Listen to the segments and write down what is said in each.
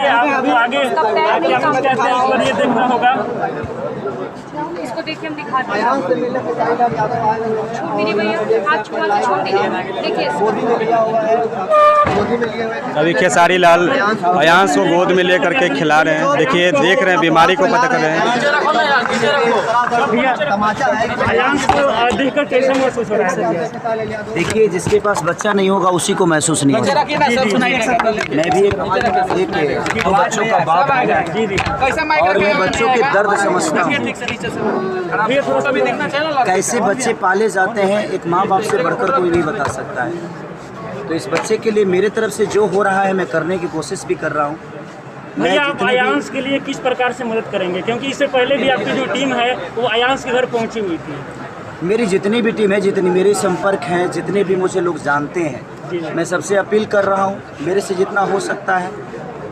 आपको आगे ये देखना होगा। इसको देखिए हम दिखाते हैं, छूट भी नहीं भैया, हाथ छुआ के छोड़ दीजिए, देखिए अभी खेसारी लाल अयांश को गोद में लेकर के खिला रहे हैं। देखिए देख रहे हैं, बीमारी को पता कर रहे हैं। अयांश को देखकर कैसा महसूस हो रहा है? देखिए, जिसके पास बच्चा नहीं होगा उसी को महसूस नहीं होगा। मैं भी एक बच्चों का बाप हूं और मैं बच्चों के दर्द समझता हूँ। कैसे बच्चे पाले जाते हैं एक माँ बाप से बढ़कर कोई नहीं बता सकता है। तो इस बच्चे के लिए मेरे तरफ से जो हो रहा है मैं करने की कोशिश भी कर रहा हूँ। भैया आप अयांश के लिए किस प्रकार से मदद करेंगे, क्योंकि इससे पहले भी आपकी जो टीम है वो अयांश के घर पहुंची हुई थी? मेरी जितनी भी टीम है, जितनी मेरे संपर्क हैं, जितने भी मुझे लोग जानते हैं, मैं सबसे अपील कर रहा हूँ मेरे से जितना हो सकता है।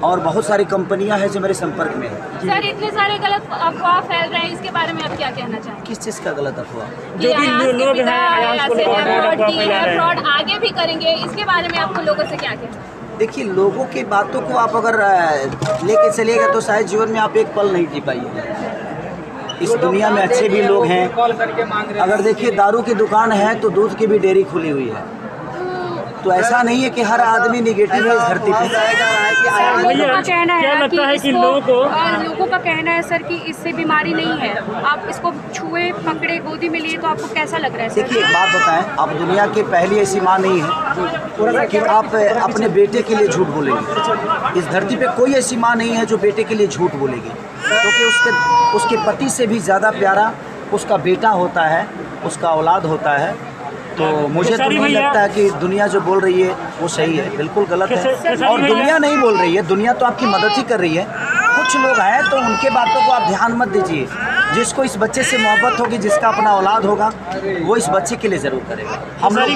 और बहुत सारी कंपनियां हैं जो मेरे संपर्क में है। सर, इतने सारे गलत अफवाह फैल रहे हैं, इसके बारे में आप क्या कहना चाहेंगे? किस चीज़ का गलत अफवाह? जो भी लोग हैं अयांश को फ्रॉड आगे भी करेंगे, इसके बारे में आपको लोगों से क्या कहना? देखिए, लोगों की बातों को आप अगर लेके चलिएगा तो शायद जीवन में आप एक पल नहीं जी पाइए। इस दुनिया में अच्छे भी लोग हैं। अगर देखिए, दारू की दुकान है तो दूध की भी डेयरी खुली हुई है। तो ऐसा नहीं है कि हर आदमी निगेटिव है इस धरती पे। लोगों का कहना है लगता है कि लोगों का कहना है सर कि इससे बीमारी नहीं है, आप इसको छुए पकड़े गोदी में लिए तो आपको कैसा लग रहा है? देखिए, एक बात बताएं, आप दुनिया की पहली ऐसी माँ नहीं है कि आप अपने बेटे के लिए झूठ बोलेंगे। इस धरती पे कोई ऐसी माँ नहीं है जो बेटे के लिए झूठ बोलेगी, क्योंकि उसके पति से भी ज़्यादा प्यारा उसका बेटा होता है, उसका औलाद होता है। तो मुझे तो नहीं लगता है कि दुनिया जो बोल रही है वो सही है, बिल्कुल गलत है। और दुनिया नहीं बोल रही है, दुनिया तो आपकी मदद ही कर रही है। कुछ लोग हैं तो उनके बातों को आप ध्यान मत दीजिए। जिसको इस बच्चे से मोहब्बत होगी, जिसका अपना औलाद होगा, वो इस बच्चे के लिए ज़रूर करेगा। हम लोग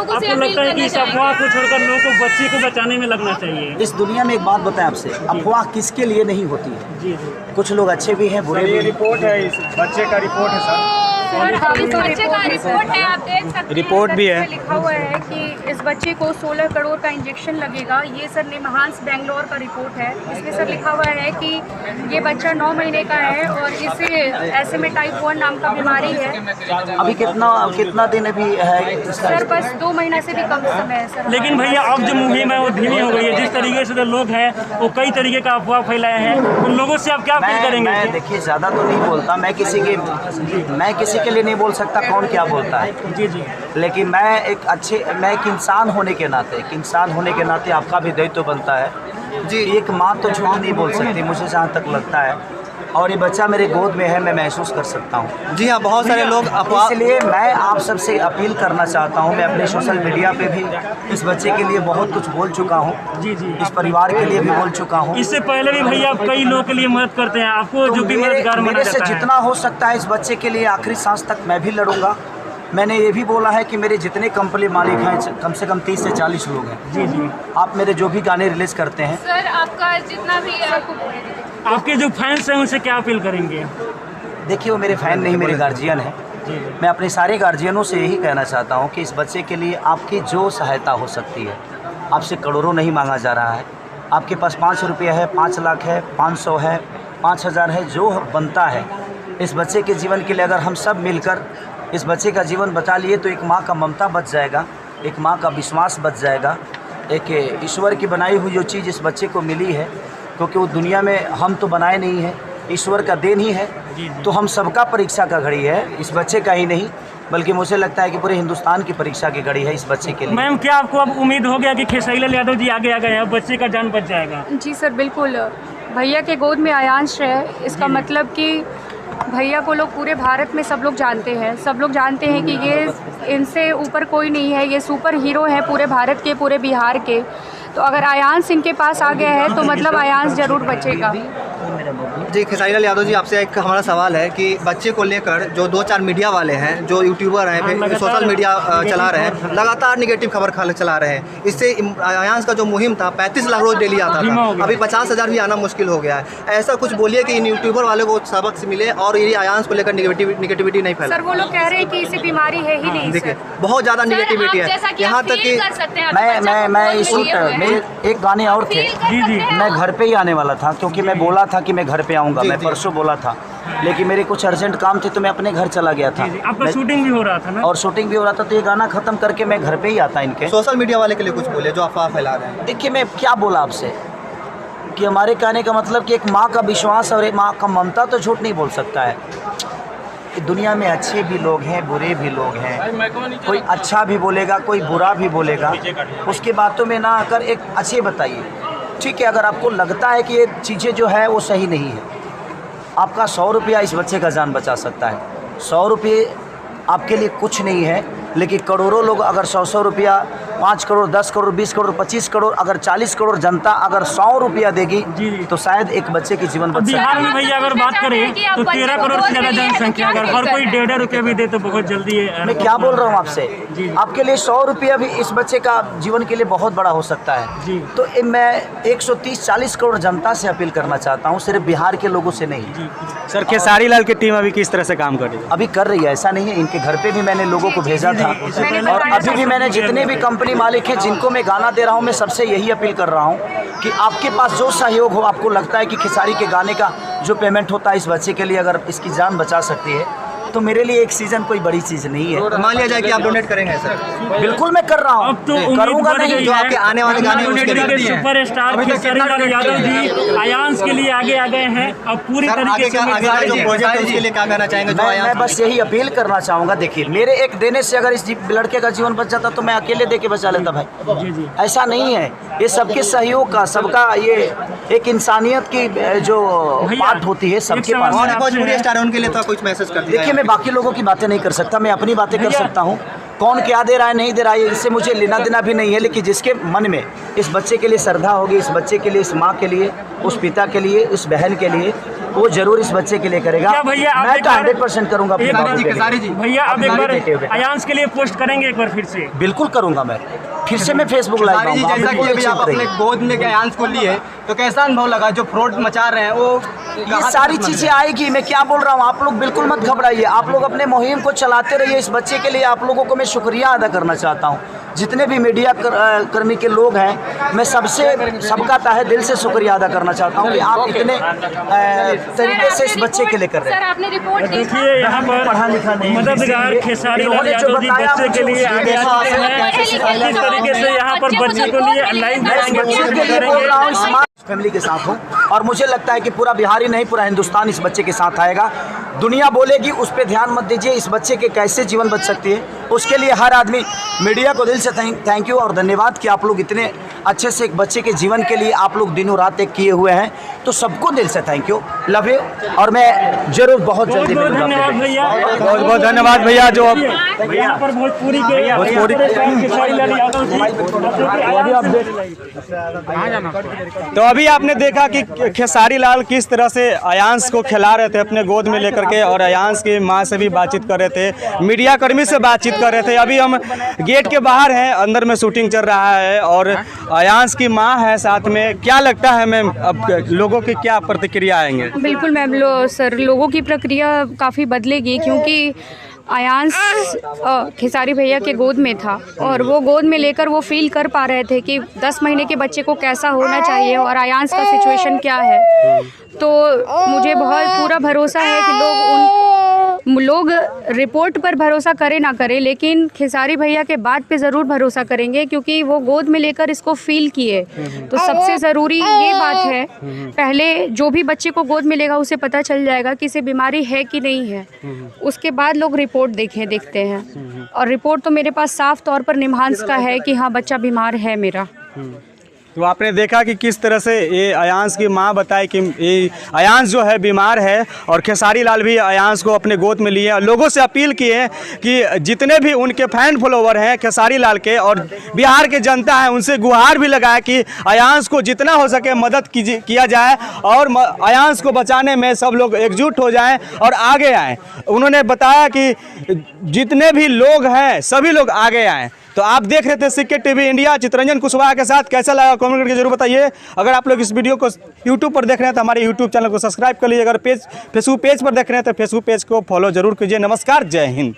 आपको लगता है कि इस अफवाह को छोड़कर लोगों को बच्चे को बचाने में लगना चाहिए? इस दुनिया में एक बात बताएं आपसे, अफवाह किसके लिए नहीं होती है। कुछ लोग अच्छे भी हैं, बुरे भी हैं। रिपोर्ट है, इस बच्चे का रिपोर्ट है सर। बच्चे का रिपोर्ट है, आप देख सकते हैं। रिपोर्ट भी है, लिखा हुआ है कि इस बच्चे को 16 करोड़ का इंजेक्शन लगेगा। ये सर निमहांस बेंगलोर का रिपोर्ट है। इसमें सर लिखा हुआ है कि ये बच्चा 9 महीने का है और इसे ऐसे में टाइप 1 नाम का बीमारी है। अभी कितना दिन अभी है सर? बस 2 महीना से भी कम समय है सर। लेकिन भैया अब जो मुहिम है वो धीमी हो गई है। जिस तरीके से जो लोग हैं वो कई तरीके का अफवाह फैलाए हैं, उन लोगों से आप क्या अपील करेंगे? मैं देखिए, ज़्यादा तो नहीं बोलता, मैं किसी के लिए नहीं बोल सकता कौन क्या बोलता है। जी। लेकिन मैं एक इंसान होने के नाते आपका भी दायित्व बनता है जी। एक माँ तो झूठ नहीं बोल सकती, मुझे जहाँ तक लगता है। और ये बच्चा मेरे गोद में है, मैं महसूस कर सकता हूँ। जी हाँ, बहुत सारे लोग इसलिए मैं आप सबसे अपील करना चाहता हूँ। मैं अपने सोशल मीडिया पे भी इस बच्चे के लिए बहुत कुछ बोल चुका हूँ। जी। इस परिवार के लिए भी बोल चुका हूँ। इससे पहले भी भैया आप कई लोगों के लिए मदद करते हैं, आपको जो भी मददगार मेरे से जितना हो सकता है इस बच्चे के लिए आखिरी सांस तक मैं भी लड़ूंगा। मैंने ये भी बोला है कि मेरे जितने कंपनी मालिक हैं कम से कम 30 से 40 लोग हैं। जी। आप मेरे जो भी गाने रिलीज करते हैं सर, आपका जितना भी आपके जो फैंस हैं उनसे क्या अपील करेंगे? देखिए, वो मेरे फैन नहीं, मेरे गार्जियन हैं। मैं अपने सारे गार्जियनों से यही कहना चाहता हूँ कि इस बच्चे के लिए आपकी जो सहायता हो सकती है, आपसे करोड़ों नहीं मांगा जा रहा है। आपके पास 5 रुपये है, 5 लाख है, 500 है, 5000 है, जो बनता है इस बच्चे के जीवन के लिए अगर हम सब मिलकर इस बच्चे का जीवन बचा लिए तो एक माँ का ममता बच जाएगा, एक माँ का विश्वास बच जाएगा। एक ईश्वर की बनाई हुई जो चीज़ इस बच्चे को मिली है, क्योंकि वो दुनिया में हम तो बनाए नहीं हैं, ईश्वर का देन ही है। तो हम सबका परीक्षा का घड़ी है, इस बच्चे का ही नहीं बल्कि मुझे लगता है कि पूरे हिंदुस्तान की परीक्षा की घड़ी है इस बच्चे के लिए। मैम, क्या आपको अब उम्मीद हो गया कि खेसारी लाल यादव जी आगे आ गए हैं, बच्चे का जान बच जाएगा? जी सर, बिल्कुल। भैया के गोद में अयांश है, इसका मतलब कि भैया को लोग पूरे भारत में सब लोग जानते हैं। सब लोग जानते हैं कि ये इनसे ऊपर कोई नहीं है, ये सुपर हीरो है पूरे भारत के, पूरे बिहार के। तो अगर अयांश इनके पास आ गया है तो मतलब अयांश ज़रूर बचेगा। जी खेसारी लाल यादव जी, आपसे एक हमारा सवाल है कि बच्चे को लेकर जो 2-4 मीडिया वाले हैं, जो यूट्यूबर हैं, सोशल मीडिया चला रहे हैं, लगातार निगेटिव खबर चला रहे हैं। इससे अयांश का जो मुहिम था 35 लाख रोज डेली आता था, अभी 50,000 भी आना मुश्किल हो गया है। ऐसा कुछ बोलिए कि इन यूट्यूबर वाले को सबक से मिले और ये अयांश को लेकर निगेटिविटी नहीं फैला। सर वो लोग कह रहे हैं कि इसे बीमारी है ही नहीं। देखिए बहुत ज़्यादा निगेटिविटी है, यहाँ तक कि मैं इस मेरे एक गाने और थे। मैं घर पे ही आने वाला था, क्योंकि मैं बोला था कि मैं घर पे आऊँगा, मैं परसों बोला था, लेकिन मेरे कुछ अर्जेंट काम थे तो मैं अपने घर चला गया था। आपका शूटिंग भी हो रहा था ना? और शूटिंग भी हो रहा था, तो ये गाना खत्म करके मैं घर पे ही आता इनके। सोशल मीडिया वाले के लिए कुछ बोले जो अफवाह फैला रहे हैं। देखिए मैं क्या बोला आपसे कि हमारे कहने का मतलब कि एक माँ का विश्वास और एक माँ का ममता तो झूठ नहीं बोल सकता है। दुनिया में अच्छे भी लोग हैं, बुरे भी लोग हैं, कोई अच्छा भी बोलेगा, कोई बुरा भी बोलेगा। उसकी बातों में ना आकर एक अच्छे बताइए, ठीक है। अगर आपको लगता है कि ये चीज़ें जो है वो सही नहीं है, आपका 100 रुपया इस बच्चे का जान बचा सकता है। 100 रुपये आपके लिए कुछ नहीं है, लेकिन करोड़ों लोग अगर 100 रुपया, 5 करोड़, 10 करोड़, 20 करोड़, 25 करोड़, अगर 40 करोड़ जनता अगर 100 रुपया देगी तो शायद एक बच्चे की जीवन बच सकता है। बिहार में भैया अगर बात करें तो 13 करोड़ से ज़्यादा जनसंख्या, अगर हर कोई 1.5 रुपये भी दे तो बहुत जल्दी है। मैं क्या बोल रहा हूँ आपसे, आपके लिए 100 रुपया भी इस बच्चे का जीवन के लिए बहुत बड़ा हो सकता है। तो मैं 130-40 करोड़ जनता से अपील करना चाहता हूँ, सिर्फ बिहार के लोगों से नहीं। सर खेसारी लाल की टीम अभी किस तरह से काम कर रही है? अभी कर रही है, ऐसा नहीं है। इनके घर पे भी मैंने लोगों को भेजा था, और अभी भी मैंने जितने भी कंपनी मालिक हैं जिनको मैं गाना दे रहा हूँ, मैं सबसे यही अपील कर रहा हूँ कि आपके पास जो सहयोग हो, आपको लगता है कि खेसारी के गाने का जो पेमेंट होता है इस बच्चे के लिए अगर इसकी जान बचा सकती है, तो मेरे लिए एक सीजन कोई बड़ी चीज़ नहीं है। मान लिया जाए कि आप डोनेट करेंगे सर? बिल्कुल मैं कर रहा हूँ, करूँगा नहीं। जो आपके आने वाले गाने सुपर स्टार खेसारी लाल यादव जी अयांश के लिए आगे आ गए हैं। अब पूरी तरीके से जो प्रोजेक्ट है उसके लिए क्या कहना चाहेंगे? मैं बस यही अपील करना चाहूँगा। देखिए मेरे एक देने से अगर इस लड़के का जीवन बच जाता तो मैं अकेले दे के बचा लेता भाई। ऐसा नहीं है, ये सबके सहयोग का, सबका ये एक इंसानियत की जो बात होती है सबके पास। और भोजपुरी स्टार है, उनके लिए तो कुछ मैसेज कर दीजिए। देखिए मैं बाकी लोगों की बातें नहीं कर सकता, मैं अपनी बातें कर सकता हूँ। कौन क्या दे रहा है नहीं दे रहा है इससे मुझे लेना देना भी नहीं है, लेकिन जिसके मन में इस बच्चे के लिए श्रद्धा होगी, इस बच्चे के लिए, इस माँ के लिए, उस पिता के लिए, इस बहन के लिए, वो जरूर इस बच्चे के लिए करेगा। मैं तो 100% करूँगा। भैया आप एक बार अयांश के लिए पोस्ट करेंगे एक बार फिर से? बिल्कुल करूँगा, मैं फिर से मैं फेसबुक लाइव आऊँगा। जैसा कि अभी आप अपने गोद में अयांश को लिए तो कैसा अनुभव लगा? जो फ्रॉड मचा रहे हैं वो ये सारी चीजें आएगी। मैं क्या बोल रहा हूँ, आप लोग बिल्कुल मत घबराइए, आप लोग अपने मुहिम को चलाते रहिए। इस बच्चे के लिए आप लोगों को मैं शुक्रिया अदा करना चाहता हूँ। जितने भी मीडिया कर्मी के लोग हैं, मैं सबका तहे दिल से शुक्रिया अदा करना चाहता हूँ कि आप इतने तरीके से इस बच्चे के लिए कर रहे हैं। देखिए यहाँ पर पढ़ा लिखा नहीं मददगार खेसारी लाल यादव जी बच्चे के लिए आगे आते हैं। इस तरीके से यहाँ पर बच्चे को लिए लाइव फैमिली के साथ हूँ, और मुझे लगता है कि पूरा बिहार ही नहीं, पूरा हिंदुस्तान इस बच्चे के साथ आएगा। दुनिया बोलेगी, उस पर ध्यान मत दीजिए। इस बच्चे के कैसे जीवन बच सकती है, उसके लिए हर आदमी, मीडिया को दिल से थैंक यू और धन्यवाद कि आप लोग इतने अच्छे से एक बच्चे के जीवन के लिए आप लोग दिनों रात एक किए हुए हैं। तो सबको दिल से थैंक यू, लव यू, और मैं जरूर बहुत जल्दी मिलूंगा। बहुत बहुत धन्यवाद भैया। जो यहाँ पर भोजपुरी के खेसारी लाल यादव जी तो अभी आपने देखा कि खेसारी लाल किस तरह से अयांश को खिला रहे थे अपने गोद में लेकर के, और अयांश की माँ से भी बातचीत कर रहे थे, मीडिया कर्मी से बातचीत कर रहे थे। अभी हम गेट के बाहर हैं, अंदर में शूटिंग चल रहा है और अयांश की माँ है साथ में। क्या लगता है मैम, अब लोगों की क्या प्रतिक्रिया आएंगे? बिल्कुल मैम, सर लोगों की प्रक्रिया काफ़ी बदलेगी, क्योंकि अयांश खेसारी भैया के गोद में था और वो गोद में लेकर वो फील कर पा रहे थे कि 10 महीने के बच्चे को कैसा होना चाहिए और अयांश का सिचुएशन क्या है। तो मुझे बहुत पूरा भरोसा है कि लोग रिपोर्ट पर भरोसा करें ना करें, लेकिन खेसारी भैया के बात पे ज़रूर भरोसा करेंगे, क्योंकि वो गोद में लेकर इसको फील किए। तो सबसे ज़रूरी ये बात है, पहले जो भी बच्चे को गोद में लेगा उसे पता चल जाएगा कि इसे बीमारी है कि नहीं है। उसके बाद लोग रिपोर्ट देखते हैं, और रिपोर्ट तो मेरे पास साफ तौर पर निम्हांस का है कि हाँ बच्चा बीमार है मेरा। तो आपने देखा कि किस तरह से ये अयांश की मां बताई कि ये अयांश जो है बीमार है और खेसारी लाल भी अयांश को अपने गोद में लिए और लोगों से अपील किए कि जितने भी उनके फैन फॉलोवर हैं खेसारी लाल के और बिहार के जनता है उनसे गुहार भी लगाया कि अयांश को जितना हो सके मदद किया जाए और अयांश को बचाने में सब लोग एकजुट हो जाएं और आगे आएँ। उन्होंने बताया कि जितने भी लोग हैं सभी लोग आगे आएँ। तो आप देख रहे थे सिक्के टीवी इंडिया चित्रंजन कुशवाहा के साथ। कैसा लगा कमेंट करके जरूर बताइए। अगर आप लोग इस वीडियो को यूट्यूब पर देख रहे हैं तो हमारे यूट्यूब चैनल को सब्सक्राइब कर लीजिए। अगर फेसबुक पेज पर देख रहे हैं तो फेसबुक पेज को फॉलो जरूर कीजिए। नमस्कार, जय हिंद।